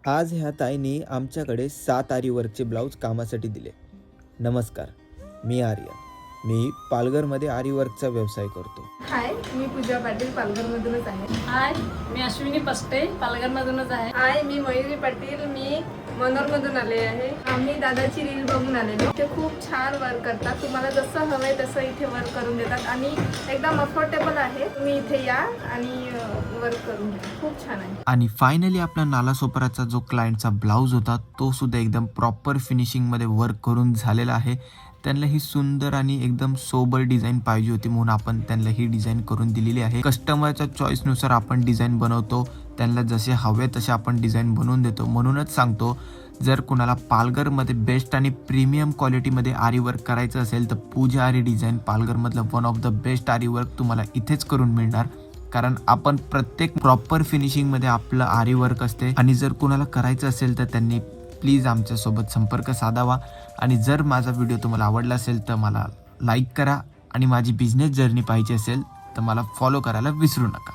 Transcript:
आज ह्या ताईंनी आमच्याकडे 7 आरीवर्कचे ब्लाऊज कामासाठी दिले. नमस्कार, मी आर्यन. मी पालघरमध्ये आरीवर्कचा व्यवसाय करतो. हाय, मी पूजा पाटील पालघरमधूनच आहे. हाय, मी अश्विनी पस्टे पालघरमधूनच आहे. हाय, मी मयुरी पाटील, मी मनोरमधून आले आहे. आम्ही दादाची रील बघून आलेलो. ते खूप छान वर्क करतात. तुम्हाला जसं हवंय तसं इथे वर्क करून देतात आणि एकदम अफोर्डेबल आहे. तुम्ही इथे या आणि वर्क करून घ्या. खूप छान आहे. आणि फायनली आपला नालासोपाराचा जो क्लायंटचा ब्लाऊज होता तो सुद्धा एकदम प्रॉपर फिनिशिंगमध्ये वर्क करून झालेला आहे. त्यांना ही सुंदर आणि एकदम सोबर डिझाईन पाहिजे होती म्हणून आपण त्यांना ही डिझाईन करून दिलेली आहे. कस्टमरच्या चॉईसनुसार आपण डिझाईन बनवतो. त्यांना जसे हवे तसे आपण डिझाईन बनवून देतो. म्हणूनच सांगतो, जर कुणाला पालघरमध्ये बेस्ट आणि प्रीमियम क्वालिटीमध्ये आरी वर्क करायचं असेल तर पूजा आरी डिझाईन पालघरमधलं one of the best aari work तुम्हाला इथेच करून मिळणार. कारण आपण प्रत्येक प्रॉपर फिनिशिंगमध्ये आपलं आरी वर्क असते. आणि जर कुणाला करायचं असेल तर त्यांनी प्लीज आमच्यासोबत संपर्क साधावा. आणि जर माझा व्हिडिओ तुम्हाला आवडला असेल तर मला लाईक करा आणि माझी बिझनेस जर्नी पाहिजे असेल तर मला फॉलो करायला विसरू नका.